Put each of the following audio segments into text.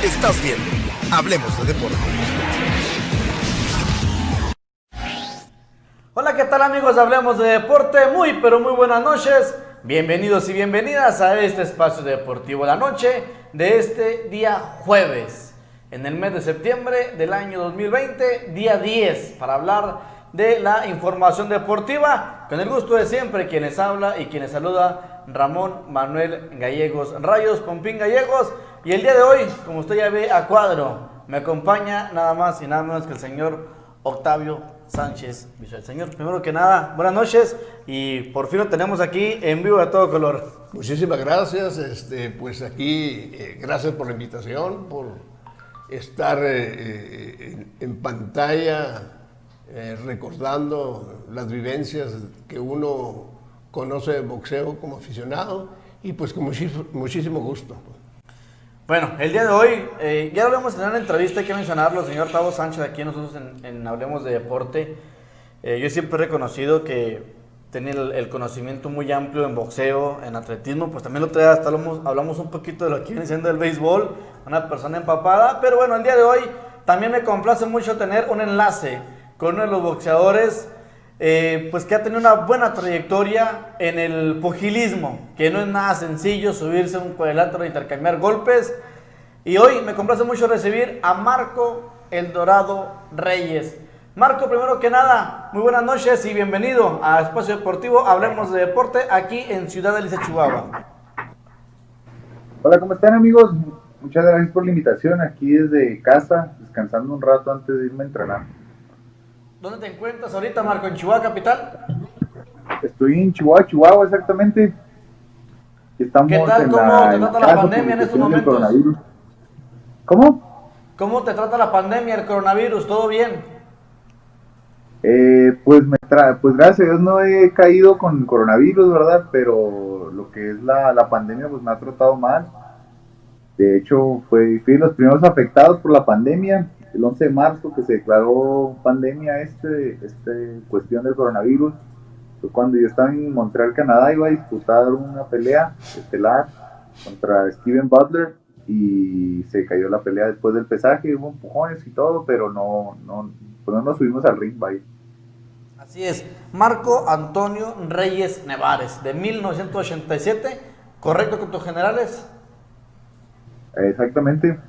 Estás viendo Hablemos de Deporte. Hola, ¿qué tal amigos? Hablemos de Deporte. Muy, pero muy buenas noches. Bienvenidos y bienvenidas a este espacio deportivo de la noche de este día jueves, en el mes de septiembre del año 2020, día 10, para hablar de la información deportiva. Con el gusto de siempre, quien les habla y quien les saluda, Ramón Manuel Gallegos Rayos, Pompín Gallegos. Y el día de hoy, como usted ya ve a cuadro, me acompaña nada más y nada menos que el señor Octavio Sánchez Visual. Señor, primero que nada, buenas noches y por fin lo tenemos aquí en vivo a todo color. Muchísimas gracias, pues aquí, gracias por la invitación, por estar en pantalla, recordando las vivencias que uno conoce de boxeo como aficionado y pues con muchísimo gusto. Bueno, el día de hoy ya lo vamos a tener en la entrevista, hay que mencionarlo, señor Octavio Sánchez, aquí nosotros en Hablemos de Deporte. Yo siempre he reconocido que tiene el conocimiento muy amplio en boxeo, en atletismo, pues también lo trae, hasta hablamos un poquito de lo que viene siendo el béisbol, una persona empapada, pero bueno, el día de hoy también me complace mucho tener un enlace con uno de los boxeadores pues que ha tenido una buena trayectoria en el pugilismo, que no es nada sencillo subirse a un cuadrilátero e intercambiar golpes. Y hoy me complace mucho recibir a Marco El Dorado Reyes. Marco, primero que nada, muy buenas noches y bienvenido a Espacio Deportivo, Hablemos de Deporte, aquí en Ciudad Alicia, Chihuahua. Hola, ¿cómo están amigos? Muchas gracias por la invitación, aquí desde casa, descansando un rato antes de irme a entrenar. ¿Dónde te encuentras ahorita, Marco? ¿En Chihuahua capital? Estoy en Chihuahua exactamente. Estamos ¿Qué tal? ¿Cómo te trata la pandemia en estos momentos? ¿Cómo? ¿Cómo te trata la pandemia, el coronavirus? ¿Todo bien? Pues gracias a Dios no he caído con coronavirus, ¿verdad? Pero lo que es la pandemia pues me ha tratado mal. De hecho, fui de los primeros afectados por la pandemia. El 11 de marzo que se declaró pandemia cuestión del coronavirus, fue cuando yo estaba en Montreal, Canadá, iba a disputar una pelea estelar contra Steven Butler y se cayó la pelea después del pesaje, hubo empujones y todo, pero pues no nos subimos al ring, bye. Así es, Marco Antonio Reyes Nevares, de 1987, ¿correcto con tus generales? Exactamente.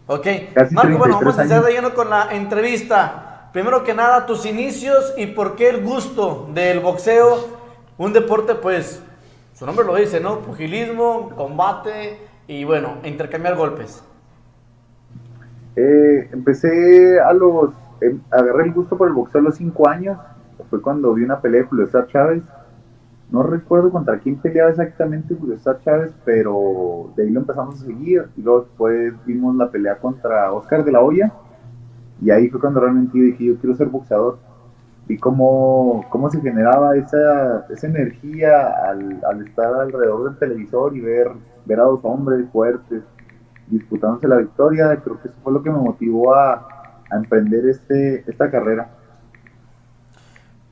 Ok, Casi Marco, bueno, vamos a años. empezar de lleno con la entrevista. Primero que nada, tus inicios y por qué el gusto del boxeo, un deporte, pues, su nombre lo dice, ¿no? Pugilismo, combate y, bueno, intercambiar golpes. Agarré el gusto por el boxeo a los 5 años, fue cuando vi una pelea de Julio César Chávez. No recuerdo contra quién peleaba exactamente Julio César Chávez, pero de ahí lo empezamos a seguir. Y luego después vimos la pelea contra Oscar de la Hoya. Y ahí fue cuando realmente dije, yo quiero ser boxeador. Vi cómo se generaba esa energía al estar alrededor del televisor y ver a dos hombres fuertes disputándose la victoria. Creo que eso fue lo que me motivó a emprender esta carrera.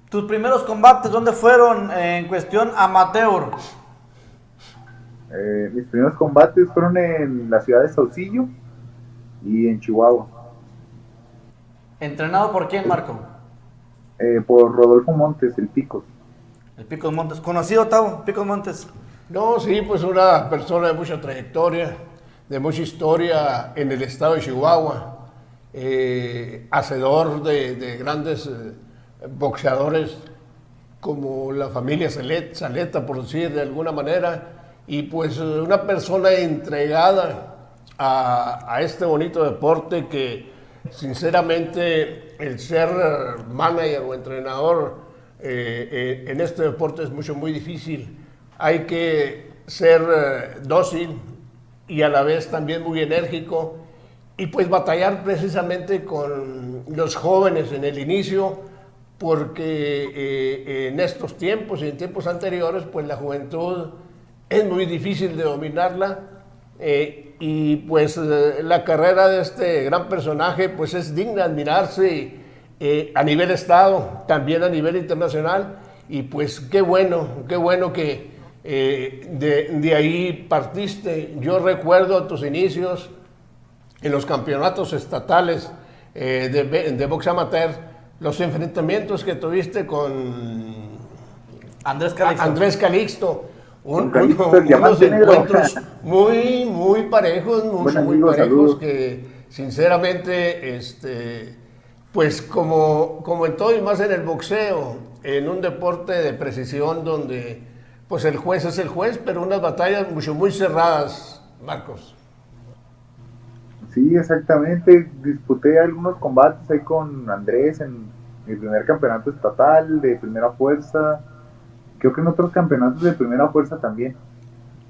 ¿Tus primeros combates dónde fueron en cuestión amateur? Mis primeros combates fueron en la ciudad de Saucillo y en Chihuahua. ¿Entrenado por quién, Marco? Por Rodolfo Montes, el Picos. El Picos Montes. ¿Conocido, Tavo? Picos Montes. No, sí, pues una persona de mucha trayectoria, de mucha historia en el estado de Chihuahua, hacedor de grandes boxeadores como la familia Saleta, por decir de alguna manera, y pues una persona entregada a este bonito deporte que sinceramente el ser manager o entrenador en este deporte es muy difícil. Hay que ser dócil y a la vez también muy enérgico y pues batallar precisamente con los jóvenes en el inicio, porque en estos tiempos y en tiempos anteriores pues la juventud es muy difícil de dominarla y pues la carrera de este gran personaje pues es digna de admirarse a nivel estado, también a nivel internacional, y pues qué bueno que de ahí partiste. Yo recuerdo tus inicios en los campeonatos estatales de box amateur, los enfrentamientos que tuviste con Andrés Calixto. Andrés Calixto, El unos diamante negro. encuentros muy parejos, Buen muy amigo, parejos, saludos. que sinceramente, pues como en todo y más en el boxeo, en un deporte de precisión donde pues el juez es el juez, pero unas batallas muy cerradas, Marcos. Sí, exactamente. Disputé algunos combates ahí con Andrés en mi primer campeonato estatal de primera fuerza. Creo que en otros campeonatos de primera fuerza también.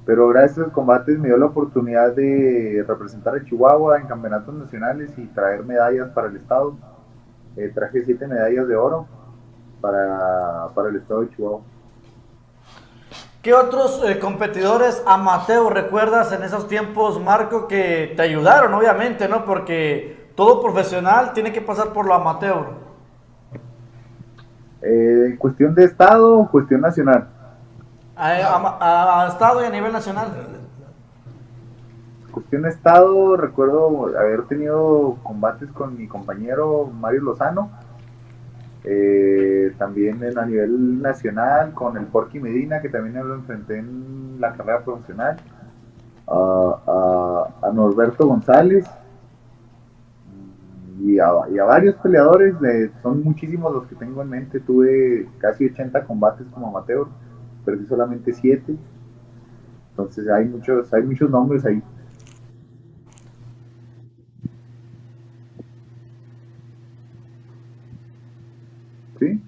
Pero gracias a esos combates me dio la oportunidad de representar a Chihuahua en campeonatos nacionales y traer medallas para el estado. Traje 7 medallas de oro para el estado de Chihuahua. ¿Qué otros competidores amateur recuerdas en esos tiempos, Marco, que te ayudaron, obviamente, ¿no? Porque todo profesional tiene que pasar por lo amateur. ¿Cuestión de estado o cuestión nacional? A estado y a nivel nacional. Cuestión de estado, recuerdo haber tenido combates con mi compañero Mario Lozano. También a nivel nacional con el Porky Medina, que también lo enfrenté en la carrera profesional, a Norberto González y a varios peleadores. Son muchísimos los que tengo en mente. Tuve casi 80 combates como amateur, perdí solamente 7, entonces hay muchos nombres ahí. ¿Sí?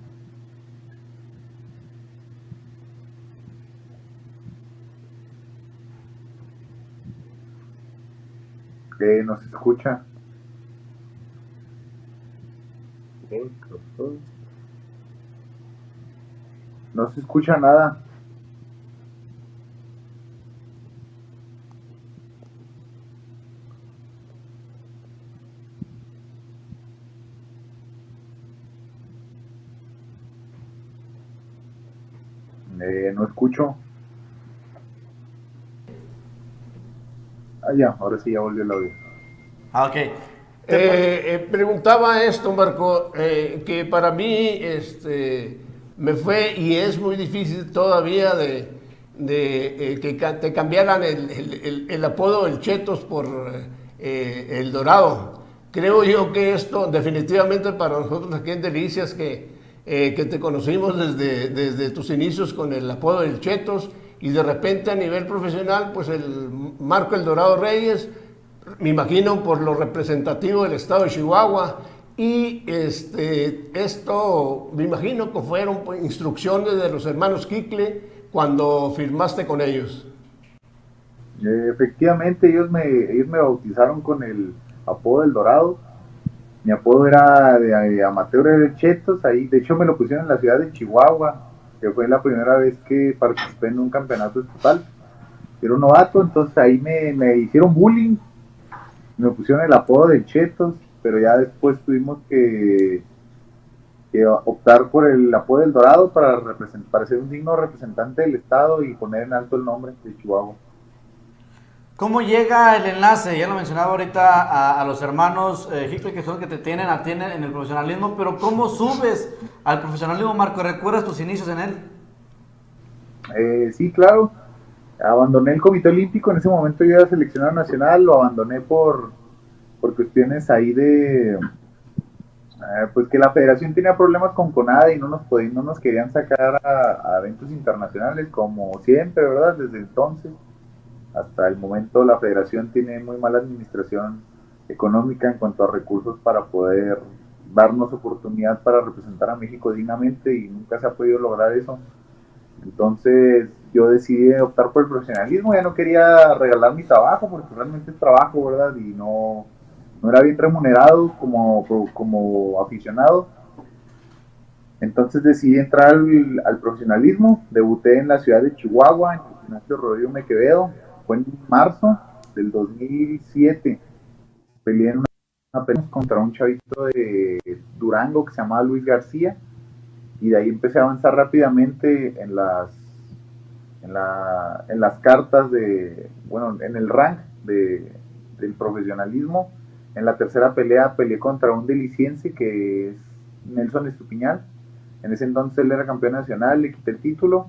¿Nos escucha? No se escucha nada. No escucho. Ya, ahora sí ya volvió el audio. Ok. Preguntaba esto, Marco, que para mí me fue y es muy difícil todavía de que te cambiaran el apodo del Chetos por el Dorado. Creo yo que esto definitivamente para nosotros aquí en Delicias, que te conocimos desde tus inicios con el apodo del Chetos, y de repente a nivel profesional, pues el Marco El Dorado Reyes, me imagino por lo representativo del estado de Chihuahua, y esto me imagino que fueron instrucciones de los hermanos Quicle cuando firmaste con ellos. Efectivamente, ellos me bautizaron con el apodo del Dorado. Mi apodo era de amateur, era de Chetos. Ahí, de hecho, me lo pusieron en la ciudad de Chihuahua, que fue la primera vez que participé en un campeonato estatal. Era un novato, entonces ahí me hicieron bullying, me pusieron el apodo de Chetos, pero ya después tuvimos que optar por el apodo del Dorado para ser un digno representante del estado y poner en alto el nombre de Chihuahua. ¿Cómo llega el enlace? Ya lo mencionaba ahorita a los hermanos Hickle, que son los que te tienen a ti en el profesionalismo, pero ¿cómo subes al profesionalismo, Marco? ¿Recuerdas tus inicios en él? Sí, claro. Abandoné el Comité Olímpico, en ese momento yo era seleccionado nacional, lo abandoné por cuestiones ahí de pues que la federación tenía problemas con CONADE y no nos querían sacar a eventos internacionales como siempre, ¿verdad? Desde entonces hasta el momento la federación tiene muy mala administración económica en cuanto a recursos para poder darnos oportunidad para representar a México dignamente, y nunca se ha podido lograr eso. Entonces yo decidí optar por el profesionalismo. Ya no quería regalar mi trabajo, porque realmente es trabajo, ¿verdad? Y no era bien remunerado como aficionado. Entonces decidí entrar al profesionalismo. Debuté en la ciudad de Chihuahua, en el gimnasio Rodrigo Mequevedo. Fue en marzo del 2007. Peleé en una pelea contra un chavito de Durango que se llamaba Luis García, y de ahí empecé a avanzar rápidamente en las cartas en el rank del profesionalismo, En la tercera pelea peleé contra un deliciense que es Nelson Estupiñán. En ese entonces él era campeón nacional, le quité el título.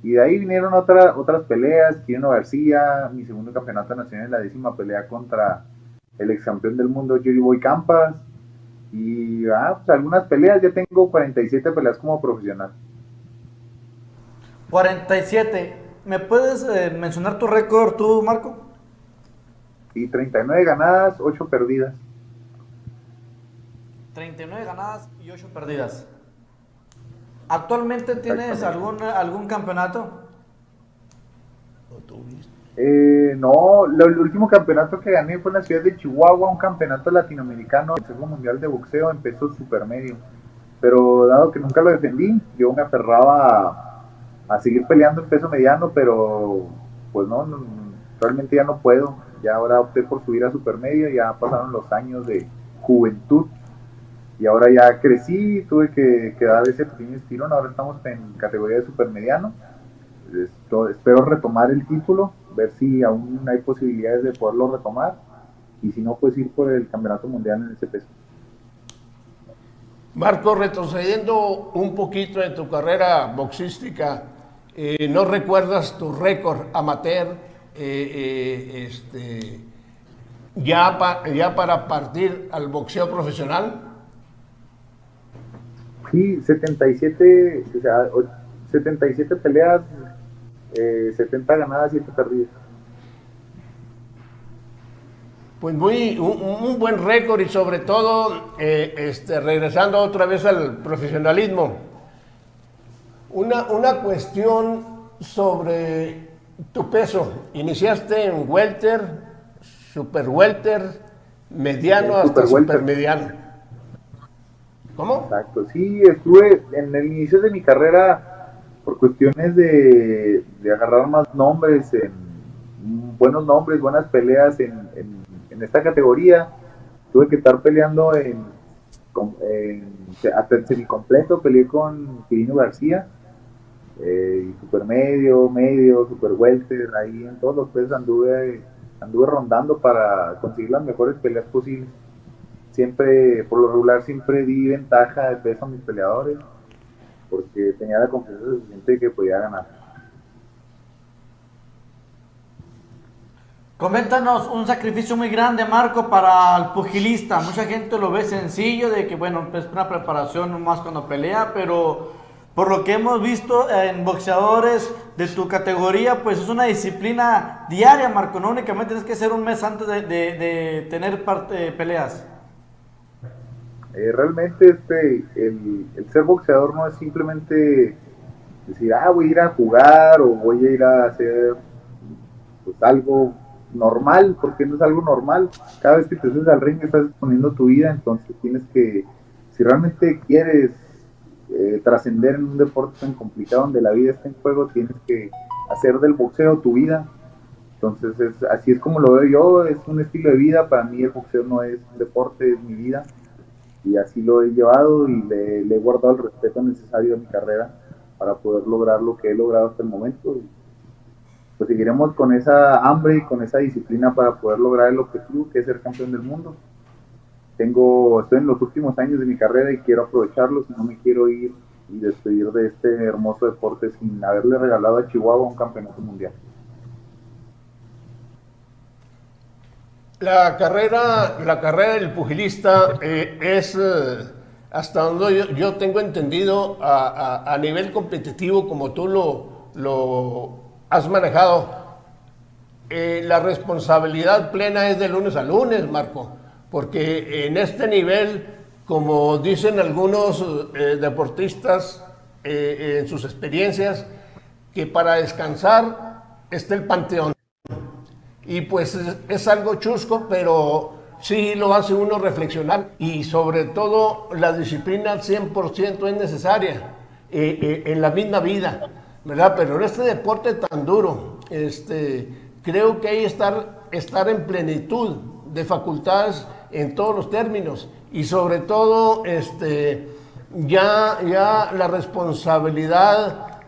Y de ahí vinieron otras peleas, Quirino García, mi segundo campeonato nacional en la 10ª pelea contra el ex campeón del mundo, Yuri Boy Campas. Y pues algunas peleas, ya tengo 47 peleas como profesional. 47. ¿Me puedes mencionar tu récord tú, Marco? Y 39 ganadas, 8 perdidas. 39 ganadas y 8 perdidas. ¿Actualmente tienes algún campeonato? No, el último campeonato que gané fue en la ciudad de Chihuahua, un campeonato latinoamericano, el Consejo Mundial de Boxeo en peso supermedio. Pero dado que nunca lo defendí, yo me aferraba a seguir peleando en peso mediano, pero pues no, realmente ya no puedo. Ya ahora opté por subir a supermedio, ya pasaron los años de juventud y ahora ya crecí, tuve que dar ese pequeño estirón. Ahora estamos en categoría de supermediano. Espero retomar el título, ver si aún hay posibilidades de poderlo retomar, y si no, pues ir por el campeonato mundial en ese peso. Marco, retrocediendo un poquito en tu carrera boxística, ¿no recuerdas tu récord amateur ya para partir al boxeo profesional? Sí, 77, o sea, 77 peleas, 70 ganadas, 7 perdidas. Pues un buen récord, y sobre todo regresando otra vez al profesionalismo, una cuestión sobre tu peso. Iniciaste en welter, super welter, mediano hasta super mediano. ¿Cómo? Exacto, sí, estuve en el inicio de mi carrera por cuestiones de agarrar más nombres, buenos nombres, buenas peleas en esta categoría. Tuve que estar peleando hasta el semicompleto. Peleé con Quirino García, super medio, super welter. Ahí en todos los pesos anduve rondando para conseguir las mejores peleas posibles. Siempre, por lo regular, siempre di ventaja de peso a mis peleadores, porque tenía la confianza suficiente de que podía ganar. Coméntanos un sacrificio muy grande, Marco, para el pugilista. Mucha gente lo ve sencillo, de que bueno, es una preparación más cuando pelea, pero por lo que hemos visto en boxeadores de tu categoría, pues es una disciplina diaria, Marco. No únicamente tienes que ser un mes antes de tener peleas. Realmente el ser boxeador no es simplemente decir, voy a ir a jugar o voy a ir a hacer pues algo normal, porque no es algo normal. Cada vez que te subes al ring estás exponiendo tu vida, entonces tienes que, si realmente quieres trascender en un deporte tan complicado donde la vida está en juego, tienes que hacer del boxeo tu vida. Entonces así es como lo veo yo, es un estilo de vida. Para mí el boxeo no es un deporte, es mi vida, y así lo he llevado, y le he guardado el respeto necesario a mi carrera para poder lograr lo que he logrado hasta el momento. Y pues seguiremos con esa hambre y con esa disciplina para poder lograr el objetivo, que es ser campeón del mundo. Estoy en los últimos años de mi carrera y quiero aprovecharlos, y no me quiero ir y despedir de este hermoso deporte sin haberle regalado a Chihuahua un campeonato mundial. La carrera del pugilista es, hasta donde yo tengo entendido, a nivel competitivo, como tú lo has manejado, la responsabilidad plena es de lunes a lunes, Marco, porque en este nivel, como dicen algunos deportistas en sus experiencias, que para descansar está el panteón. Y pues es algo chusco, pero sí lo hace uno reflexionar, y sobre todo la disciplina al 100% es necesaria en la misma vida, ¿verdad? Pero en este deporte tan duro, creo que hay que estar en plenitud de facultades en todos los términos, y sobre todo ya la responsabilidad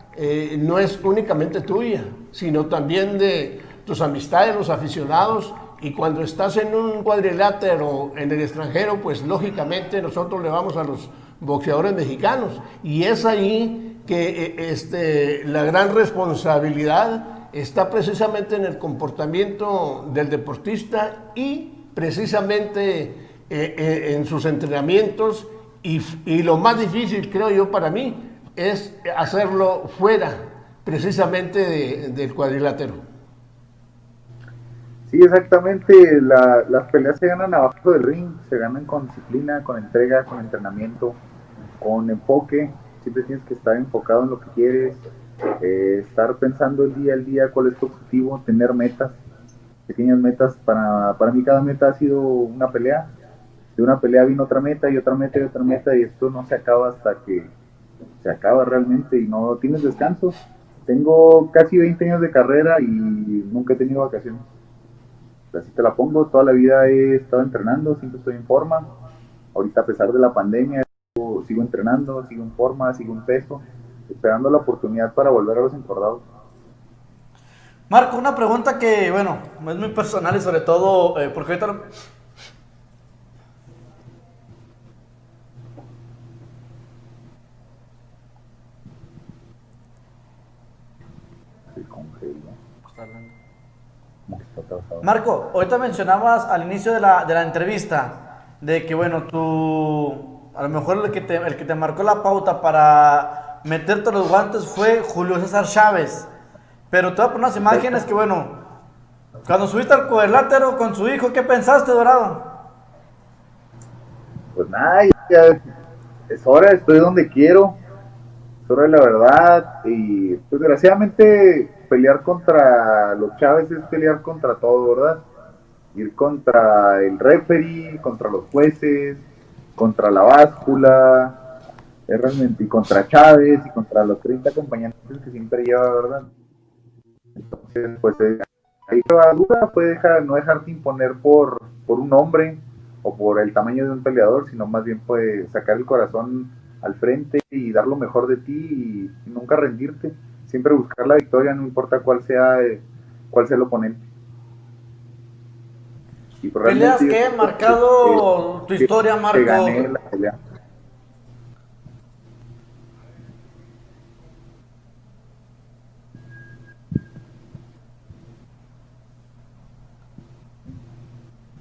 no es únicamente tuya, sino también de tus amistades, los aficionados, Y cuando estás en un cuadrilátero en el extranjero, pues lógicamente nosotros le vamos a los boxeadores mexicanos. Y es ahí que la gran responsabilidad está precisamente en el comportamiento del deportista y precisamente en sus entrenamientos. Y lo más difícil, creo yo, para mí, es hacerlo fuera precisamente del cuadrilátero. Sí, exactamente. Las peleas se ganan abajo del ring, se ganan con disciplina, con entrega, con entrenamiento, con enfoque. Siempre tienes que estar enfocado en lo que quieres, estar pensando el día al día cuál es tu objetivo, tener metas, pequeñas metas. Para mí cada meta ha sido una pelea. De una pelea vino otra meta y otra meta y otra meta, y esto no se acaba hasta que se acaba realmente y no tienes descanso. Tengo casi 20 años de carrera y nunca he tenido vacaciones. Así te la pongo, toda la vida he estado entrenando, siempre estoy en forma. Ahorita, a pesar de la pandemia, sigo entrenando, sigo en forma, sigo en peso, esperando la oportunidad para volver a los encordados. Marco, una pregunta que, bueno, es muy personal y sobre todo porque ahorita Se congeló. Marco, ahorita mencionabas al inicio de la entrevista de que, bueno, tú, a lo mejor el que te marcó la pauta para meterte los guantes fue Julio César Chávez. Pero te voy a poner unas imágenes que, bueno, cuando subiste al cuadrilátero con su hijo, ¿qué pensaste, Dorado? Pues nada, ya es hora, estoy donde quiero, es hora de la verdad. Y pues desgraciadamente pelear contra los Chávez es pelear contra todo, ¿verdad? Ir contra el referee, contra los jueces, contra la báscula, realmente, y contra Chávez y contra los 30 acompañantes que siempre lleva, ¿verdad? Entonces, pues ahí la duda puede no dejarte imponer por un hombre o por el tamaño de un peleador, sino más bien pues sacar el corazón al frente y dar lo mejor de ti y nunca rendirte. Siempre buscar la victoria, no importa cuál sea el oponente. Y pues ¿Peleas que han marcado tu historia, Marco? Gané la pelea.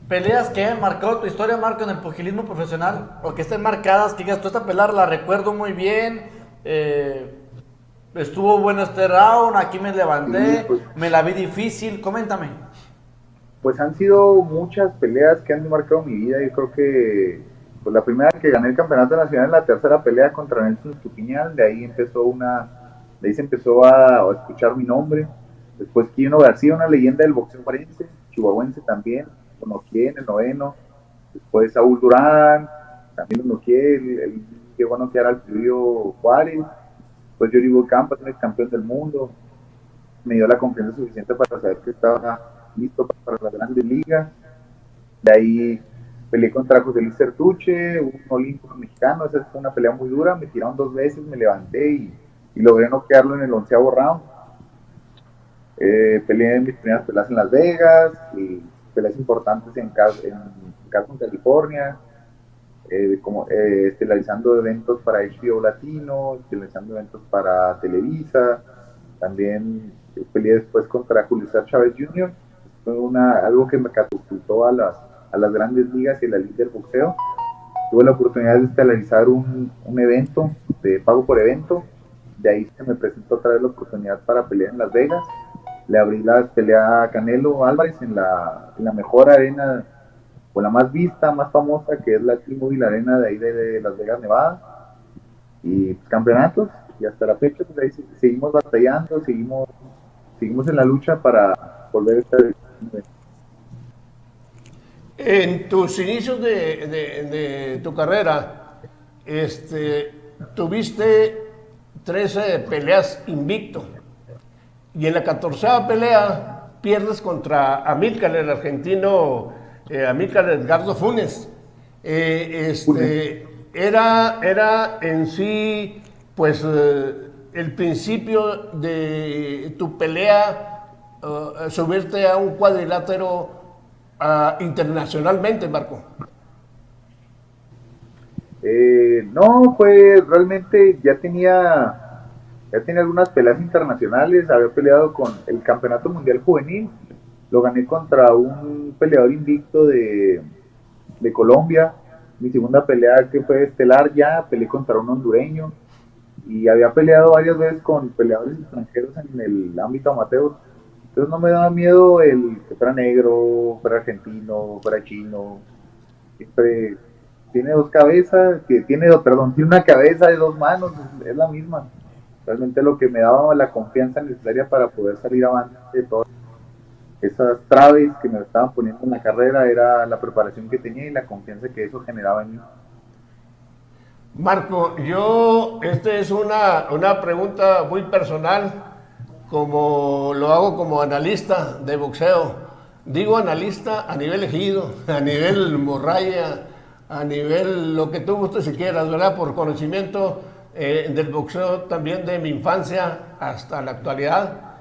¿Peleas que han marcado tu historia, Marco, en el pugilismo profesional? O que estén marcadas, que digas, tú esta pelea la recuerdo muy bien, estuvo bueno este round, aquí me levanté, sí, pues, me la vi difícil, coméntame. Pues han sido muchas peleas que han marcado mi vida. Yo creo que pues la primera que gané el campeonato nacional, la tercera pelea contra Nelson Estupiñán, de ahí se empezó a escuchar mi nombre. Después Kino García, una leyenda del boxeo forense, chihuahuense también, lo noqueé en el 9º. Después Saúl Durán, también lo noqueé, él llegó a noquear al Frío Juárez. Pues Yoribo Campas, el campeón del mundo, me dio la confianza suficiente para saber que estaba listo para las grandes ligas. De ahí peleé contra José Luis Certuche, un olímpico mexicano. Esa fue una pelea muy dura, me tiraron 2 veces, me levanté y logré noquearlo en el 11º round. Peleé en mis primeras peleas en Las Vegas, y peleas importantes en Carson, California, estelarizando eventos para HBO Latino, estelarizando eventos para Televisa. También peleé después contra Julio César Chávez Jr. Fue algo que me catapultó a las grandes ligas y a la liga del boxeo. Tuve la oportunidad de estelarizar un evento de pago por evento. De ahí se me presentó otra vez la oportunidad para pelear en Las Vegas. Le abrí la pelea a Canelo Álvarez en la mejor arena, o la más vista, más famosa, que es la T-Mobile Arena de ahí de Las Vegas, Nevada. Y pues, campeonatos, y hasta la fecha pues ahí seguimos batallando, seguimos en la lucha para volver a estar. En tus inicios de tu carrera, tuviste 13 peleas invicto, y en la 14ª pelea pierdes contra Amílcar, el argentino, Amílcar Edgardo Funes. Era en sí, pues, el principio de tu pelea, subirte a un cuadrilátero internacionalmente, Marco? No, pues realmente ya tenía algunas peleas internacionales, había peleado con el Campeonato Mundial Juvenil, lo gané contra un peleador invicto de Colombia, mi segunda pelea que fue estelar ya, peleé contra un hondureño, y había peleado varias veces con peleadores extranjeros en el ámbito amateur, entonces no me daba miedo el que fuera negro, fuera argentino, fuera chino, siempre tiene dos cabezas, que tiene, perdón, tiene una cabeza de dos manos, es la misma. Realmente lo que me daba la confianza necesaria para poder salir avante de todas esas traves que me estaban poniendo en la carrera era la preparación que tenía y la confianza que eso generaba en mí. Marco, esta es una pregunta muy personal, como lo hago como analista de boxeo. Digo analista a nivel ejido, a nivel morralla, a nivel lo que tú gustes si quieras, ¿verdad? Por conocimiento del boxeo también de mi infancia hasta la actualidad.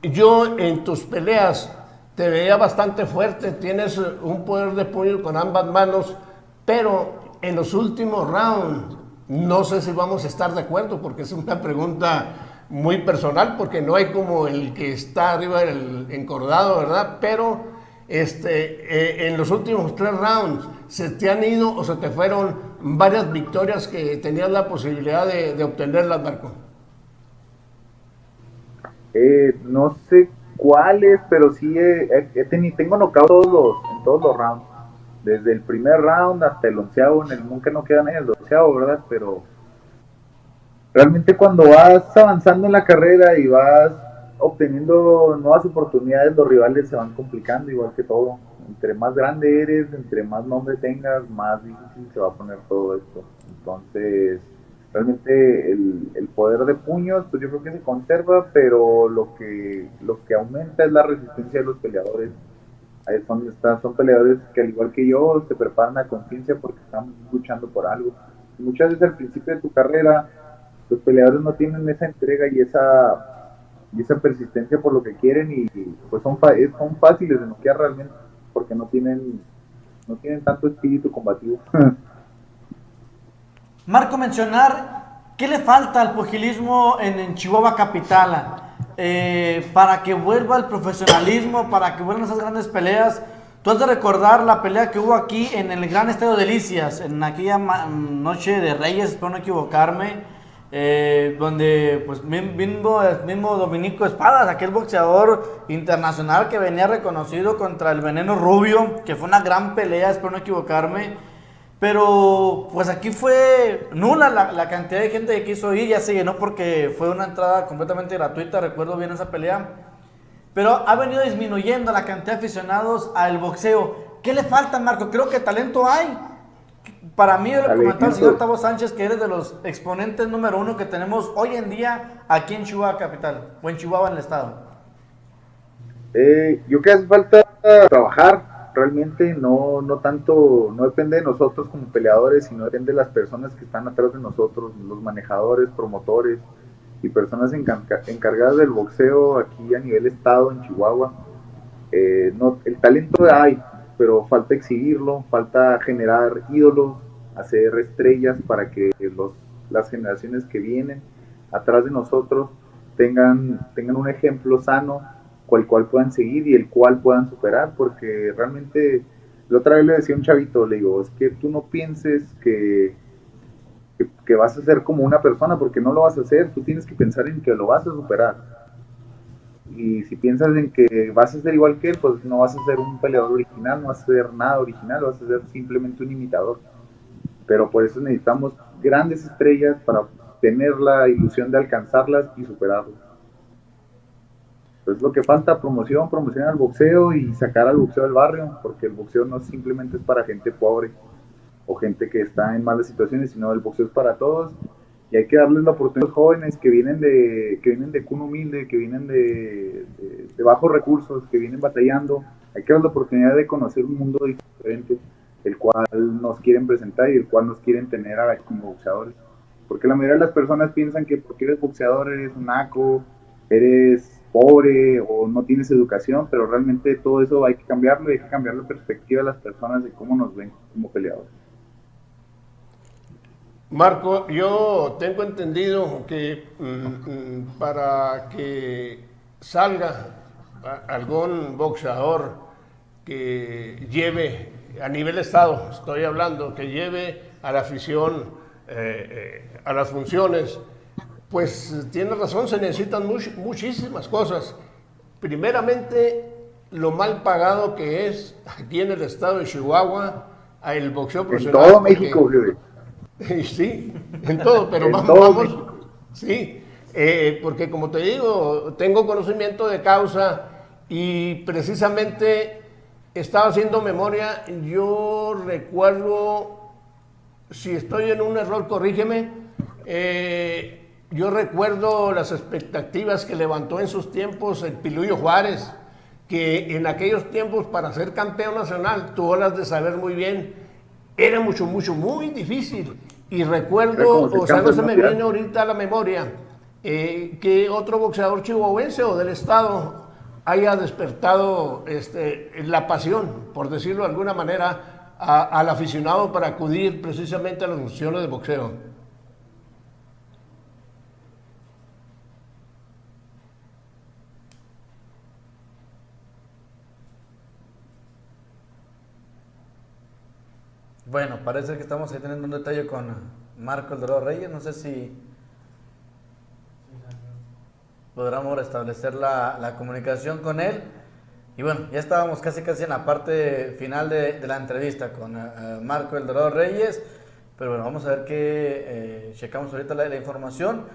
Yo en tus peleas te veía bastante fuerte, tienes un poder de puño con ambas manos, pero en los últimos rounds, no sé si vamos a estar de acuerdo, porque es una pregunta muy personal, porque no hay como el que está arriba del encordado, ¿verdad? Pero en los últimos 3 rounds, ¿se te han ido o se te fueron varias victorias que tenías la posibilidad de obtenerlas, Marco? No sé cuáles, pero sí tengo knockout en todos los rounds. Desde el primer round hasta el 11º, nunca no quedan en el 12º, ¿verdad? Pero realmente cuando vas avanzando en la carrera y vas obteniendo nuevas oportunidades, los rivales se van complicando igual que todo. Entre más grande eres, entre más nombre tengas, más difícil se va a poner todo esto. Entonces, realmente el poder de puños, pues yo creo que se conserva, pero lo que aumenta es la resistencia de los peleadores. Ahí es donde son peleadores que al igual que yo se preparan a conciencia porque están luchando por algo. Y muchas veces al principio de tu carrera los peleadores no tienen esa entrega y esa persistencia por lo que quieren y pues son fáciles de noquear realmente porque no tienen tanto espíritu combativo. Marco, mencionar qué le falta al pugilismo en Chihuahua capital para que vuelva el profesionalismo, para que vuelvan esas grandes peleas. Tú has de recordar la pelea que hubo aquí en el Gran Estadio Delicias, en aquella noche de Reyes, espero no equivocarme, donde pues mismo Dominico Espadas, aquel boxeador internacional que venía reconocido contra el Veneno Rubio, que fue una gran pelea, espero no equivocarme. Pero pues aquí fue nula la cantidad de gente que quiso ir, ya se llenó porque fue una entrada completamente gratuita, recuerdo bien esa pelea. Pero ha venido disminuyendo la cantidad de aficionados al boxeo. ¿Qué le falta, Marco? Creo que talento hay. Para mí, lo comentaba el señor Tavo Sánchez, que eres de los exponentes número 1 que tenemos hoy en día aquí en Chihuahua capital, o en Chihuahua en el estado. Yo creo que hace falta trabajar. Realmente no tanto, no depende de nosotros como peleadores, sino depende de las personas que están atrás de nosotros, los manejadores, promotores y personas encargadas del boxeo aquí a nivel estado en Chihuahua. El talento hay, pero falta exhibirlo, falta generar ídolos, hacer estrellas para que las generaciones que vienen atrás de nosotros tengan un ejemplo sano cual puedan seguir y el cual puedan superar, porque realmente la otra vez le decía a un chavito, le digo, es que tú no pienses que vas a ser como una persona, porque no lo vas a hacer, tú tienes que pensar en que lo vas a superar, y si piensas en que vas a ser igual que él, pues no vas a ser un peleador original, no vas a ser nada original, vas a ser simplemente un imitador, pero por eso necesitamos grandes estrellas para tener la ilusión de alcanzarlas y superarlas. Entonces lo que falta, promocionar al boxeo y sacar al boxeo del barrio, porque el boxeo no simplemente es para gente pobre o gente que está en malas situaciones, sino el boxeo es para todos y hay que darles la oportunidad a los jóvenes que vienen de cuna humilde, que vienen de bajos recursos, que vienen batallando, hay que darles la oportunidad de conocer un mundo diferente, el cual nos quieren presentar y el cual nos quieren tener como boxeadores, porque la mayoría de las personas piensan que porque eres boxeador eres un naco, eres pobre o no tienes educación, pero realmente todo eso hay que cambiarlo, hay que cambiar la perspectiva de las personas de cómo nos ven como peleadores. Marco, yo tengo entendido que para que salga algún boxeador que lleve a nivel estado, estoy hablando, que lleve a la afición a las funciones, pues tiene razón, se necesitan muchísimas cosas. Primeramente, lo mal pagado que es aquí en el estado de Chihuahua el boxeo profesional. En todo México, güey. Sí, en todo, pero vamos, sí, porque como te digo, tengo conocimiento de causa y precisamente estaba haciendo memoria, yo recuerdo, si estoy en un error, corrígeme, yo recuerdo las expectativas que levantó en sus tiempos el Pilullo Juárez, que en aquellos tiempos para ser campeón nacional, tú hablas de saber muy bien, era muy difícil. Y recuerdo, o sea, no se me viene ahorita a la memoria, que otro boxeador chihuahuense o del estado haya despertado la pasión, por decirlo de alguna manera, al aficionado para acudir precisamente a las funciones de boxeo. Bueno, parece que estamos ahí teniendo un detalle con Marco El Dorado Reyes. No sé si podremos restablecer la comunicación con él. Y bueno, ya estábamos casi en la parte final de la entrevista con Marco El Dorado Reyes. Pero bueno, vamos a ver qué checamos ahorita la información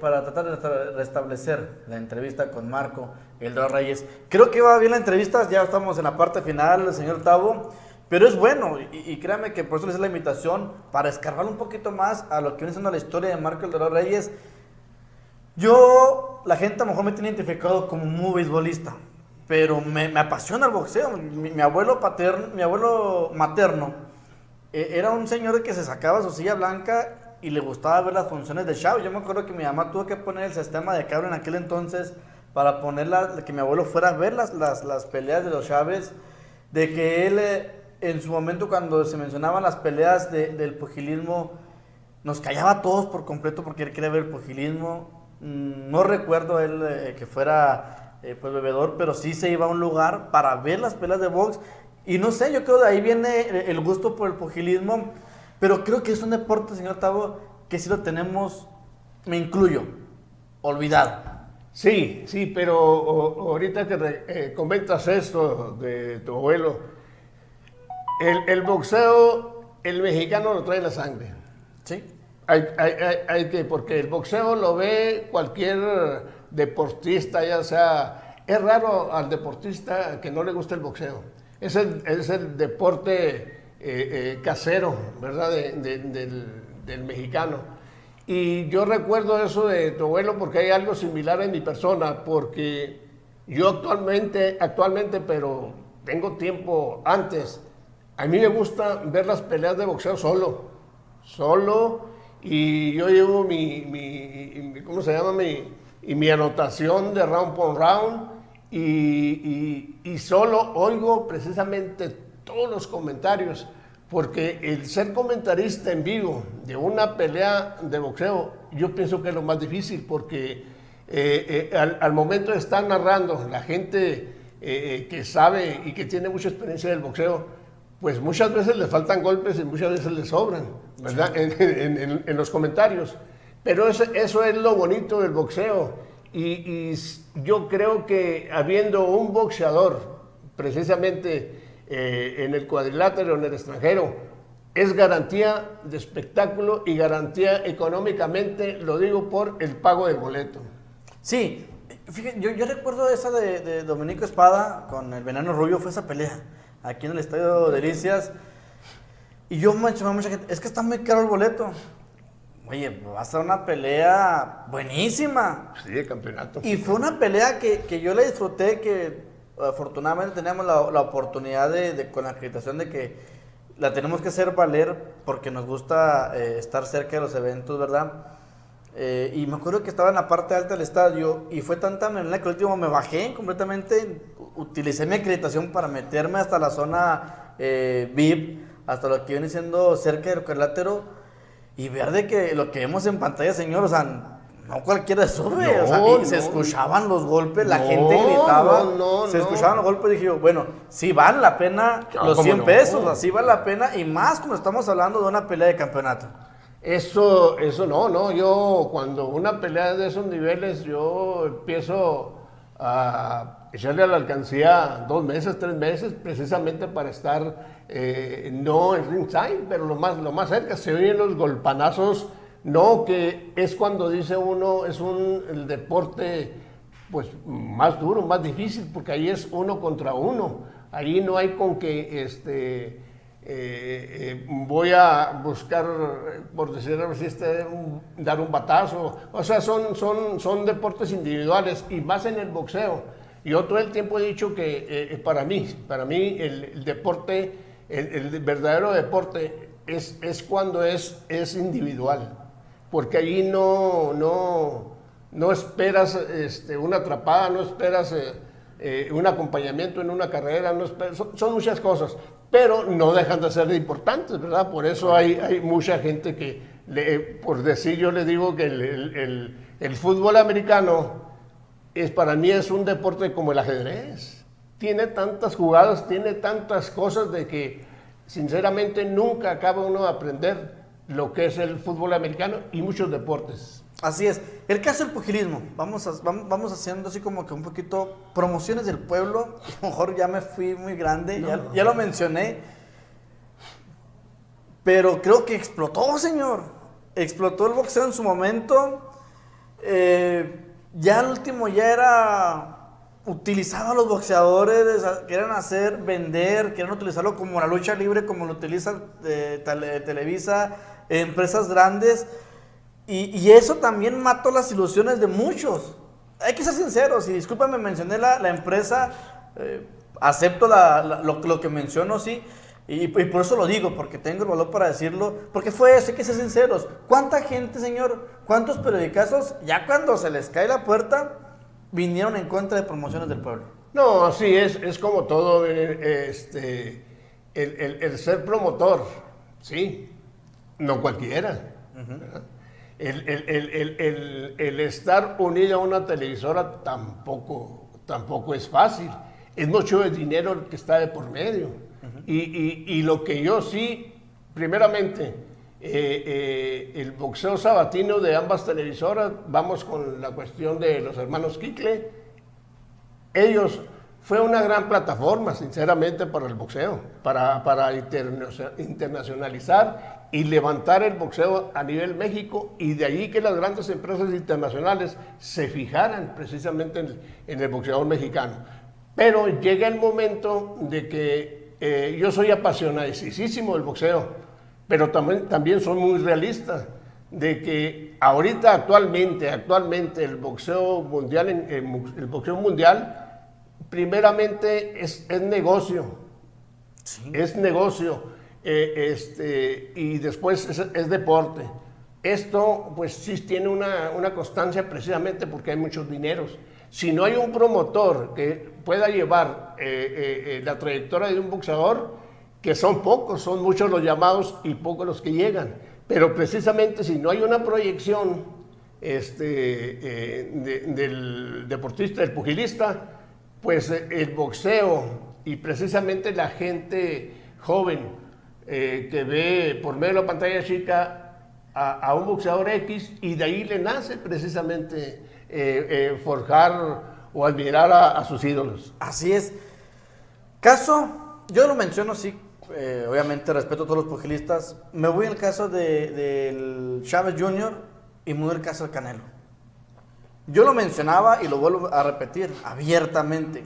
para tratar de restablecer la entrevista con Marco El Dorado Reyes. Creo que va bien la entrevista, ya estamos en la parte final, señor Tavo. Pero es bueno, y créanme que por eso les hice la invitación, para escarbar un poquito más a lo que viene siendo la historia de Marco El Dorado Reyes. La gente a lo mejor me tiene identificado como muy beisbolista, pero me apasiona el boxeo. Mi abuelo materno era un señor que se sacaba su silla blanca y le gustaba ver las funciones de Chávez. Yo me acuerdo que mi mamá tuvo que poner el sistema de cable en aquel entonces para que mi abuelo fuera a ver las peleas de los Chávez, de que él... En su momento, cuando se mencionaban las peleas del pugilismo, nos callaba a todos por completo porque él quería ver el pugilismo. No recuerdo él que fuera pues bebedor, pero sí se iba a un lugar para ver las peleas de box. Y no sé, yo creo de ahí viene el gusto por el pugilismo. Pero creo que es un deporte, señor Tavo, que sí lo tenemos, me incluyo, olvidado. Sí, pero ahorita que comentas esto de tu abuelo, el boxeo, el mexicano lo trae la sangre. Sí. Porque el boxeo lo ve cualquier deportista, ya sea. Es raro al deportista que no le guste el boxeo. Es el deporte casero, ¿verdad? Del mexicano. Y yo recuerdo eso de tu abuelo porque hay algo similar en mi persona, porque yo actualmente, pero tengo tiempo antes. A mí me gusta ver las peleas de boxeo solo, y yo llevo ¿cómo se llama? Mi anotación de round por round, y solo oigo precisamente todos los comentarios, porque el ser comentarista en vivo de una pelea de boxeo, yo pienso que es lo más difícil, porque al momento de estar narrando, la gente que sabe y que tiene mucha experiencia del boxeo, pues muchas veces les faltan golpes y muchas veces les sobran, ¿verdad? En los comentarios. Pero eso es lo bonito del boxeo. Y yo creo que habiendo un boxeador, precisamente en el cuadrilátero, en el extranjero, es garantía de espectáculo y garantía económicamente, lo digo por el pago del boleto. Sí, fíjate, yo recuerdo esa de Domenico Espada con el Veneno Rubio, fue esa pelea aquí en el Estadio Delicias, y yo mencioné a mucha gente, es que está muy caro el boleto. Oye, va a ser una pelea buenísima. Sí, de campeonato. Y fue una pelea que yo la disfruté, que afortunadamente teníamos la oportunidad con la acreditación de que la tenemos que hacer valer porque nos gusta estar cerca de los eventos, ¿verdad? Y me acuerdo que estaba en la parte alta del estadio y fue tanta adrenalina que al último me bajé completamente, utilicé mi acreditación para meterme hasta la zona VIP, hasta lo que viene siendo cerca del cuadrilátero y ver de que lo que vemos en pantalla, señor, o sea, no cualquiera sube, o sea, y se escuchaban los golpes, la gente gritaba, se escuchaban los golpes, dije yo, bueno, sí vale la pena los 100 pesos, así vale la pena, y más cuando estamos hablando de una pelea de campeonato. Eso no, yo cuando una pelea de esos niveles, yo empiezo a echarle a la alcancía 2 meses, 3 meses, precisamente para estar, no en ringside, pero lo más cerca, se oyen los golpanazos, no, que es cuando dice uno, es el deporte pues más duro, más difícil, porque ahí es 1 contra 1, ahí no hay con que voy a buscar, por decirlo así, dar un batazo. O sea, son deportes individuales y más en el boxeo. Yo todo el tiempo he dicho que para mí el deporte, el verdadero deporte es cuando es individual. Porque allí no esperas una atrapada, no esperas un acompañamiento en una carrera, son muchas cosas. Pero no dejan de ser importantes, ¿verdad? Por eso hay mucha gente que, por decir, yo le digo que el fútbol americano para mí es un deporte como el ajedrez. Tiene tantas jugadas, tiene tantas cosas de que, sinceramente, nunca acaba uno de aprender lo que es el fútbol americano y muchos deportes. Así es. El caso del pugilismo, vamos haciendo así como que un poquito promociones del pueblo. A lo mejor ya me fui muy grande, ya lo mencioné. Pero creo que explotó, señor. Explotó el boxeo en su momento. Ya al último utilizaba a los boxeadores, querían vender, querían utilizarlo como la lucha libre, como lo utiliza Televisa, empresas grandes. Y eso también mató las ilusiones de muchos. Hay que ser sinceros, y discúlpame, mencioné la empresa, acepto lo que menciono, sí, y por eso lo digo, porque tengo el valor para decirlo, porque fue eso, hay que ser sinceros. ¿Cuánta gente, señor, cuántos periodicazos, ya cuando se les cae la puerta, vinieron en contra de promociones del pueblo? No, así es como todo, el ser promotor, sí, no cualquiera. Uh-huh. El estar unido a una televisora tampoco es fácil. Es mucho el dinero el que está de por medio. Uh-huh. Y lo que yo sí, primeramente, el boxeo sabatino de ambas televisoras, vamos con la cuestión de los hermanos Quicle. Ellos fue una gran plataforma, sinceramente, para el boxeo, para internacionalizar y levantar el boxeo a nivel México, y de ahí que las grandes empresas internacionales se fijaran precisamente en el boxeador mexicano. Pero llega el momento de que yo soy apasionadísimo del boxeo, pero también soy muy realista, de que ahorita actualmente el boxeo mundial, el boxeo mundial, primeramente es negocio, sí. Es negocio. Y después es deporte. Esto pues sí tiene una constancia precisamente porque hay muchos dineros. Si no hay un promotor que pueda llevar la trayectoria de un boxeador, que son pocos, son muchos los llamados y pocos los que llegan, pero precisamente si no hay una proyección del deportista, del pugilista, pues el boxeo y precisamente la gente joven que ve por medio de la pantalla chica a un boxeador X, y de ahí le nace precisamente forjar o admirar a sus ídolos. Así es. Caso, yo lo menciono, sí, obviamente respeto a todos los pugilistas. Me voy al caso del Chávez Jr. y me voy al caso del Canelo. Yo lo mencionaba y lo vuelvo a repetir abiertamente.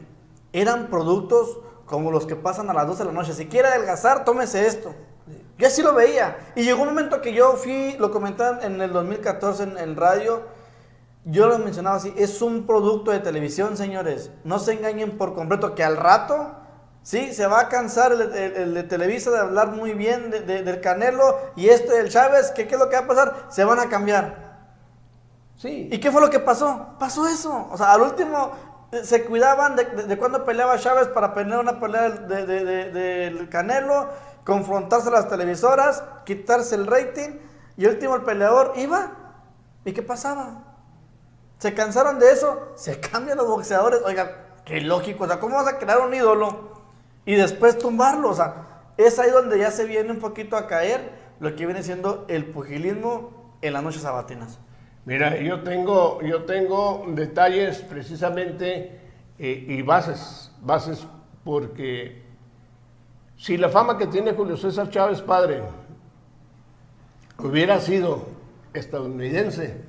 Eran productos como los que pasan a las 12 de la noche. Si quiere adelgazar, tómese esto. Yo así lo veía. Y llegó un momento que yo lo comentaba en el 2014 en radio. Yo lo mencionaba así. Es un producto de televisión, señores. No se engañen por completo, que al rato, sí, se va a cansar el de Televisa de hablar muy bien del Canelo y del Chávez. ¿Qué es lo que va a pasar? Se van a cambiar. Sí. ¿Y qué fue lo que pasó? Pasó eso. O sea, al último se cuidaban de cuando peleaba Chávez para pelear una pelea del Canelo, confrontarse a las televisoras, quitarse el rating, y al último el peleador iba. ¿Y qué pasaba? Se cansaron de eso, se cambian los boxeadores. Oiga, qué lógico. O sea, ¿cómo vas a crear un ídolo y después tumbarlo? O sea, es ahí donde ya se viene un poquito a caer lo que viene siendo el pugilismo en las noches sabatinas. Mira, yo tengo detalles precisamente y bases, porque si la fama que tiene Julio César Chávez padre hubiera sido estadounidense,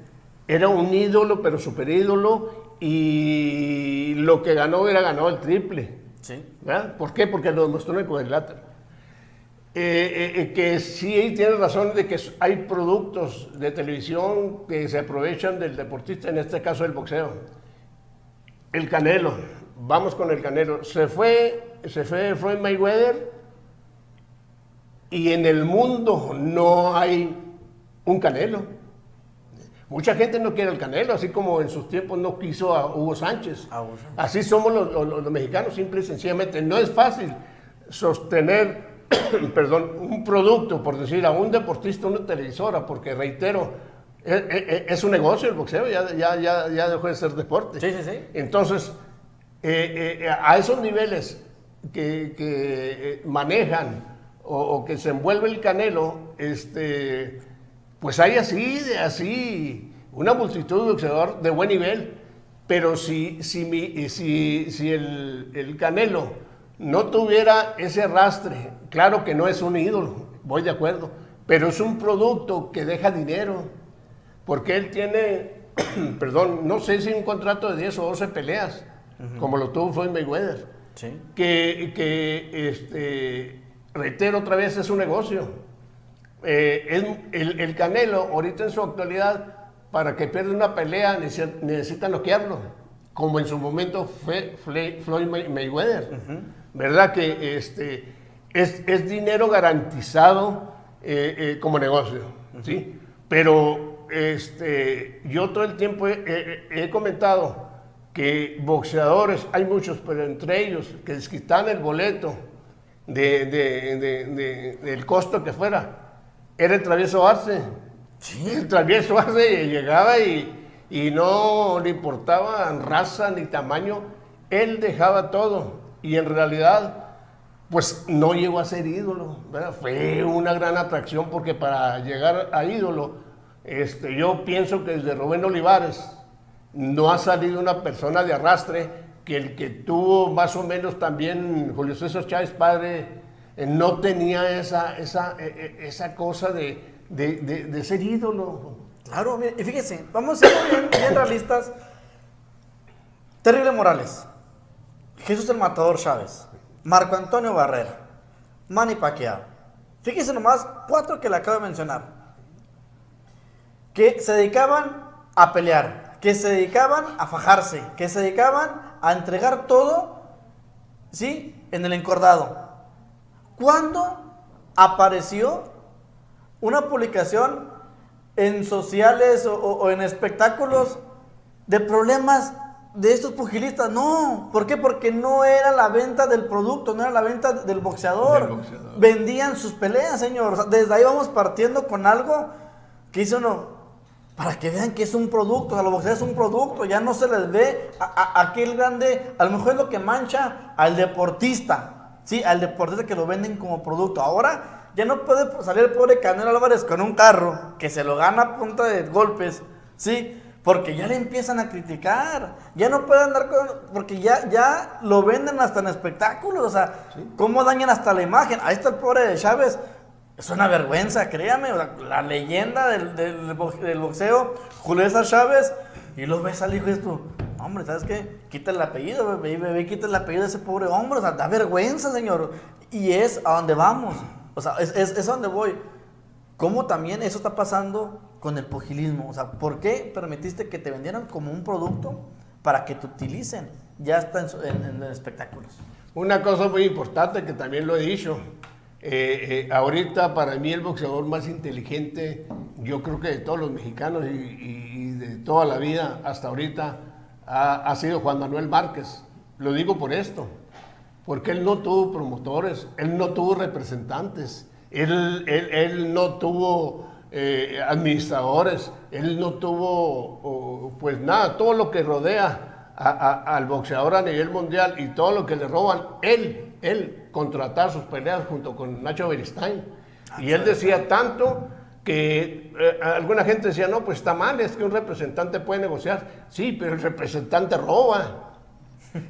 era un ídolo, pero super ídolo, y lo que ganó hubiera ganado el triple. Sí. ¿Verdad? ¿Por qué? Porque lo demostró en el cuadrilátero. Que sí tiene razón de que hay productos de televisión que se aprovechan del deportista, en este caso el boxeo. El Canelo, vamos con el Canelo. Se fue Floyd Mayweather y en el mundo no hay un Canelo. Mucha gente no quiere al Canelo, así como en sus tiempos no quiso a Hugo Sánchez. Así somos los mexicanos, simple y sencillamente. No es fácil sostener un producto, por decir, a un deportista, una televisora, porque reitero, es un negocio el boxeo, ya dejó de ser deporte. Sí, sí, sí. Entonces, a esos niveles que manejan o que se envuelve el Canelo, pues hay así una multitud de boxeadores de buen nivel, pero si el Canelo no tuviera ese arrastre, claro que no es un ídolo, voy de acuerdo, pero es un producto que deja dinero, porque él tiene, no sé si un contrato de 10 o 12 peleas, como lo tuvo Floyd Mayweather, Sí. Reitero otra vez, es un negocio. El Canelo, ahorita en su actualidad, para que pierda una pelea necesita noquearlo, como en su momento fue Floyd Mayweather. ¿Verdad? Que es dinero garantizado como negocio, ¿sí? Pero yo todo el tiempo he comentado que boxeadores, hay muchos, pero entre ellos que desquitan el boleto del costo que fuera, era el Travieso Arce. Sí. El Travieso Arce llegaba y no le importaba raza ni tamaño, él dejaba todo. Y en realidad, pues no llegó a ser ídolo, ¿verdad? Fue una gran atracción porque para llegar a ídolo, yo pienso que desde Rubén Olivares no ha salido una persona de arrastre que el que tuvo más o menos también Julio César Chávez padre no tenía esa cosa de ser ídolo. Claro, mire, y fíjese, vamos a ser bien realistas. Terrible Morales, Jesús el Matador Chávez, Marco Antonio Barrera, Manny Pacquiao. Fíjese nomás, 4 que le acabo de mencionar, que se dedicaban a pelear, que se dedicaban a fajarse, que se dedicaban a entregar todo, ¿sí?, en el encordado. ¿Cuándo apareció una publicación en sociales o en espectáculos de problemas de estos pugilistas? No, ¿por qué? Porque no era la venta del producto, no era la venta del boxeador. Vendían sus peleas, señor. O sea, desde ahí vamos partiendo con algo que hizo uno, para que vean que es un producto. O sea, los boxeadores es un producto, ya no se les ve a aquel grande, a lo mejor es lo que mancha al deportista. Sí, al deportista que lo venden como producto. Ahora ya no puede salir el pobre Canelo Álvarez con un carro que se lo gana a punta de golpes, ¿sí? Porque ya le empiezan a criticar. Ya no puede andar con... Porque ya lo venden hasta en espectáculos. O sea, ¿sí?, cómo dañan hasta la imagen. Ahí está el pobre de Chávez. Es una vergüenza, créame. O sea, la leyenda del boxeo, Julio César Chávez. Y lo ves al hijo de esto. Hombre, ¿sabes qué? Quita el apellido, bebé, quita el apellido de ese pobre hombre. O sea, da vergüenza, señor. Y es a donde vamos. O sea, es a donde voy. ¿Cómo también eso está pasando con el pugilismo? O sea, ¿por qué permitiste que te vendieran como un producto para que te utilicen? Ya está en espectáculos. Una cosa muy importante que también lo he dicho. Ahorita para mí el boxeador más inteligente, yo creo que de todos los mexicanos y de toda la vida hasta ahorita ha sido Juan Manuel Márquez. Lo digo por esto, porque él no tuvo promotores, él no tuvo representantes, él no tuvo administradores, él no tuvo pues nada, todo lo que rodea al boxeador a nivel mundial y todo lo que le roban, él contratar sus peleas junto con Nacho Beristain. Y él decía tanto que alguna gente decía, no, pues está mal, es que un representante puede negociar. Sí, pero el representante roba.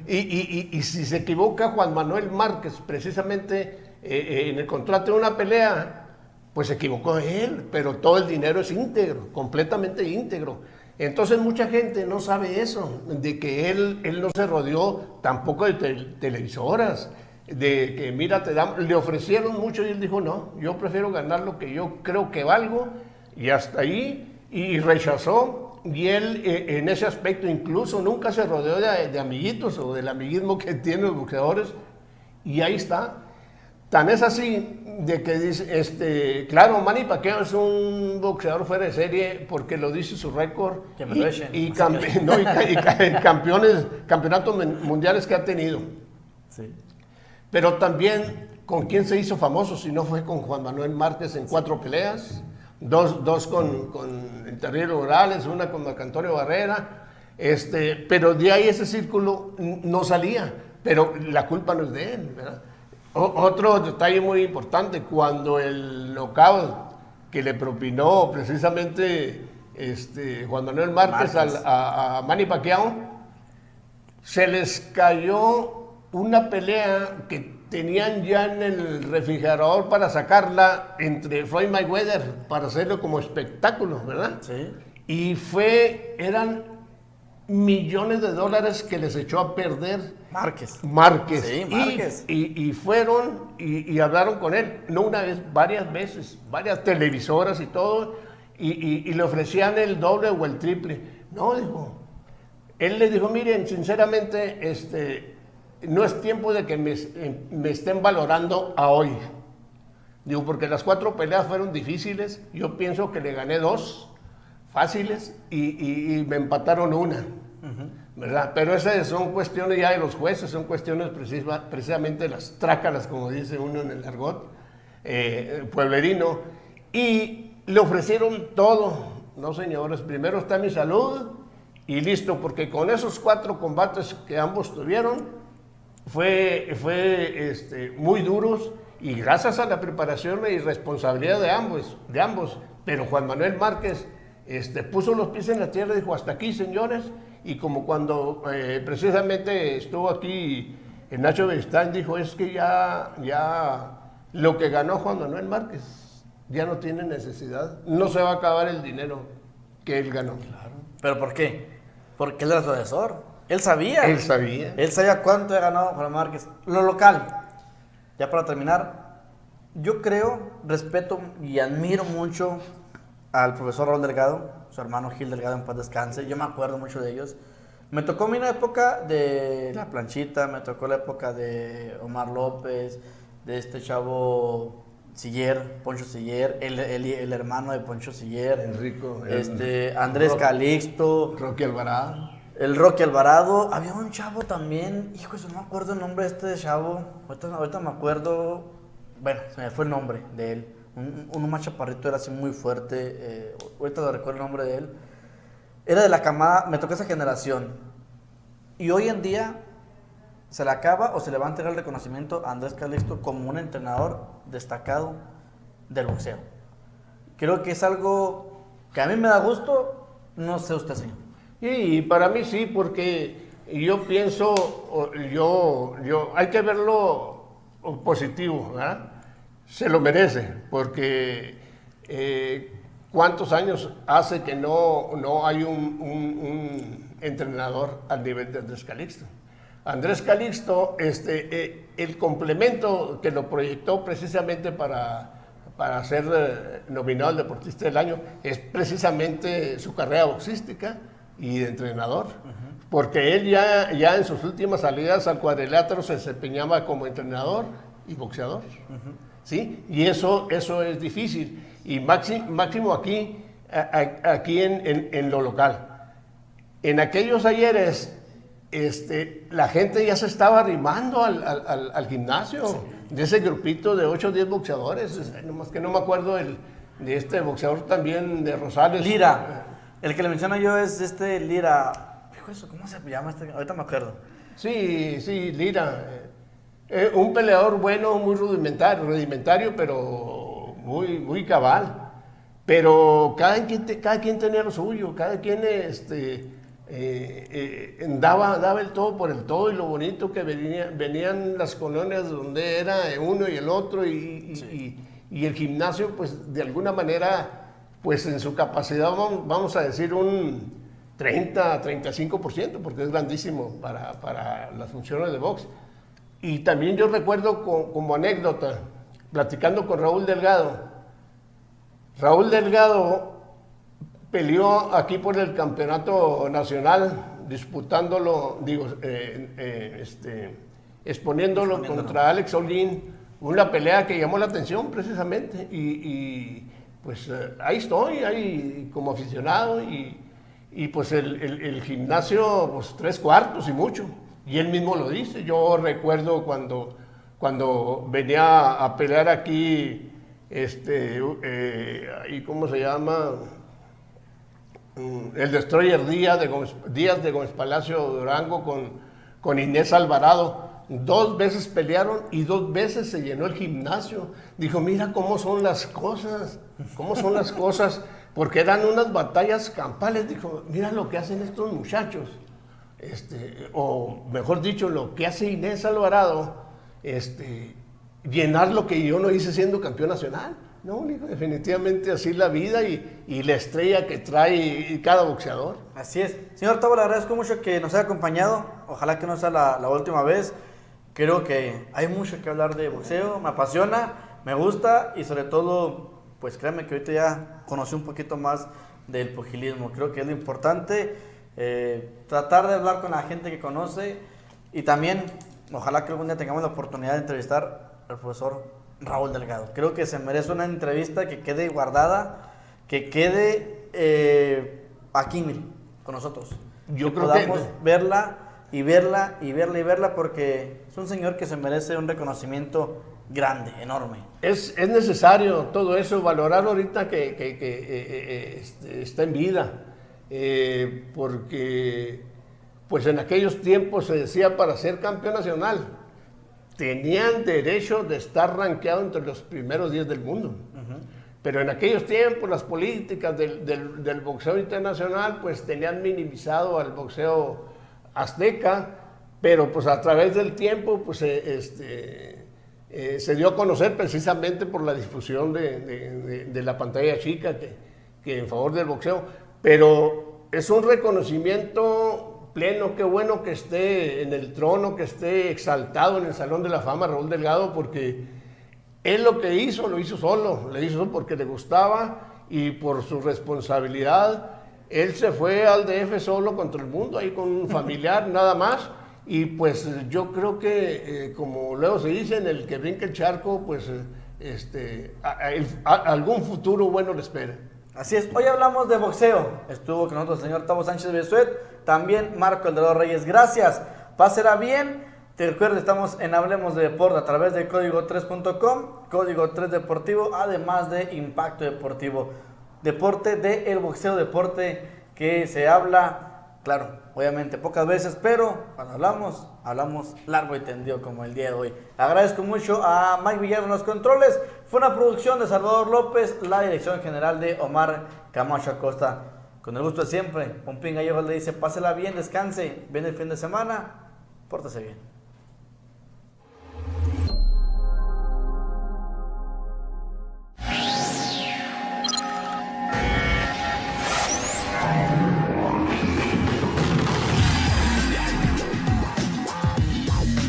Y si se equivoca Juan Manuel Márquez, precisamente en el contrato de una pelea, pues se equivocó él, pero todo el dinero es íntegro, completamente íntegro. Entonces mucha gente no sabe eso, de que él no se rodeó tampoco de televisoras, de que mira, le ofrecieron mucho y él dijo, no, yo prefiero ganar lo que yo creo que valgo, y hasta ahí, y rechazó. Y él en ese aspecto incluso nunca se rodeó de amiguitos o del amiguismo que tienen los boxeadores, y ahí está. Tan es así de que dice, claro, Manny Pacquiao es un boxeador fuera de serie porque lo dice su récord y campeonatos mundiales que ha tenido. Sí. Pero también, ¿con quién se hizo famoso si no fue con Juan Manuel Márquez en 4 peleas? Dos con el Terrible Morales, una con Marco Antonio Barrera, pero de ahí ese círculo no salía, pero la culpa no es de él, ¿verdad? Otro detalle muy importante, cuando el knockout que le propinó precisamente Juan Manuel Márquez a Manny Pacquiao, se les cayó una pelea que tenían ya en el refrigerador para sacarla entre Floyd Mayweather, para hacerlo como espectáculo, ¿verdad? Sí. Y eran millones de dólares que les echó a perder Márquez. Sí, Márquez. Y fueron y hablaron con él, no una vez, varias veces, varias televisoras y todo, y le ofrecían el doble o el triple. No, dijo. Él le dijo, miren, sinceramente, no es tiempo de que me estén valorando a hoy. Digo, porque las 4 peleas fueron difíciles, yo pienso que le gané 2 fáciles y me empataron una, ¿verdad? Pero esas son cuestiones ya de los jueces, son cuestiones precisamente de las trácalas, como dice uno en el argot pueblerino, y le ofrecieron todo. No, señores, primero está mi salud y listo, porque con esos 4 combates que ambos tuvieron, fue muy duros, y gracias a la preparación y responsabilidad de ambos, pero Juan Manuel Márquez puso los pies en la tierra y dijo, hasta aquí, señores. Y como cuando precisamente estuvo aquí el Nacho Beristain, dijo, es que ya lo que ganó Juan Manuel Márquez ya no tiene necesidad, no se va a acabar el dinero que él ganó. Claro. ¿Pero por qué? Porque él era su asesor. Él sabía. Él sabía cuánto había ganado Juan Márquez. Lo local. Ya para terminar, yo creo, respeto y admiro mucho al profesor Raúl Delgado, su hermano Gil Delgado, en paz descanse. Yo me acuerdo mucho de ellos. Me tocó una época de La Planchita, me tocó la época de Omar López, de este chavo Siller, Poncho Siller, el hermano de Poncho Siller, Enrico, Andrés Calixto, Rocky Alvarado. El Rocky Alvarado. Había un chavo también, hijo, no me acuerdo el nombre de este chavo. Ahorita me acuerdo, bueno, se me fue el nombre de él. Un más chaparrito, era así muy fuerte. Ahorita no recuerdo el nombre de él. Era de la camada, me tocó esa generación. Y hoy en día se le acaba o se le va a entregar el reconocimiento a Andrés Calixto como un entrenador destacado del boxeo. Creo que es algo que a mí me da gusto, no sé usted, señor. Y para mí sí, porque yo pienso, hay que verlo positivo, ¿verdad? Se lo merece, porque ¿cuántos años hace que no hay un entrenador al nivel de Andrés Calixto? Andrés Calixto, el complemento que lo proyectó precisamente para ser nominado al Deportista del Año es precisamente su carrera boxística y de entrenador, porque él ya en sus últimas salidas al cuadrilátero se desempeñaba como entrenador y boxeador, ¿sí? Y eso es difícil, y máximo aquí aquí en lo local. En aquellos ayeres, la gente ya se estaba arrimando al gimnasio, de ese grupito de 8 o 10 boxeadores, nomás que no me acuerdo de este boxeador también de Rosales. Lira, el que le menciono yo es Lira, ¿cómo se llama ahorita me acuerdo. Sí, Lira, un peleador bueno, muy rudimentario, pero muy cabal. Pero cada quien tenía lo suyo, cada quien daba el todo por el todo, y lo bonito que venían las colonias donde era uno y el otro, y el gimnasio, pues de alguna manera, pues en su capacidad, vamos a decir un 30-35%, porque es grandísimo para las funciones de box. Y también yo recuerdo como anécdota, platicando con Raúl Delgado peleó aquí por el campeonato nacional, disputándolo, exponiéndolo contra Alex Olin, una pelea que llamó la atención precisamente, y pues ahí estoy, ahí como aficionado, y pues el gimnasio, pues 3/4 y mucho, y él mismo lo dice. Yo recuerdo cuando venía a pelear aquí, ¿y cómo se llama? El Destroyer Díaz de Gómez Palacio Durango con Inés Alvarado. 2 veces pelearon y 2 veces se llenó el gimnasio. Dijo, mira cómo son las cosas, porque eran unas batallas campales. Dijo, mira lo que hacen estos muchachos, o mejor dicho, lo que hace Inés Alvarado, llenar lo que yo no hice siendo campeón nacional. No, digo, definitivamente así la vida y la estrella que trae cada boxeador. Así es. Señor Tavo, le agradezco mucho que nos haya acompañado. Ojalá que no sea la última vez. Creo que hay mucho que hablar de boxeo. Me apasiona, me gusta, y sobre todo, pues créanme que ahorita ya conocí un poquito más del pugilismo. Creo que es lo importante, tratar de hablar con la gente que conoce, y también ojalá que algún día tengamos la oportunidad de entrevistar al profesor Raúl Delgado. Creo que se merece una entrevista que quede guardada, que quede aquí con nosotros. Yo que creo podamos que verla, porque es un señor que se merece un reconocimiento grande, enorme. Es necesario todo eso, valorar ahorita que está en vida, porque pues en aquellos tiempos se decía, para ser campeón nacional tenían derecho de estar rankeado entre los primeros 10 del mundo. Pero en aquellos tiempos las políticas del boxeo internacional pues tenían minimizado al boxeo azteca, pero pues a través del tiempo pues se dio a conocer precisamente por la difusión de la pantalla chica que en favor del boxeo. Pero es un reconocimiento pleno. Qué bueno que esté en el trono, que esté exaltado en el Salón de la Fama Raúl Delgado, porque él lo que hizo, lo hizo solo porque le gustaba y por su responsabilidad. Él se fue al DF solo contra el mundo, ahí con un familiar nada más, y pues yo creo que, como luego se dice, en el que brinca el charco, pues algún futuro bueno le espera. Así es, hoy hablamos de boxeo. Estuvo con nosotros el señor Tavo Sánchez Besuet, también Marco Eldorado Reyes. Gracias, pásela bien. Te recuerdo, estamos en Hablemos de Deporte a través de código3.com, código 3 Deportivo, además de Impacto Deportivo. Deporte del boxeo, deporte que se habla, claro, obviamente pocas veces, pero cuando hablamos largo y tendido como el día de hoy. Agradezco mucho a Mike Villar en los controles. Fue una producción de Salvador López, la dirección general de Omar Camacho Acosta. Con el gusto de siempre, Pompín Gallegos le dice, pásela bien, descanse, viene el fin de semana, pórtese bien.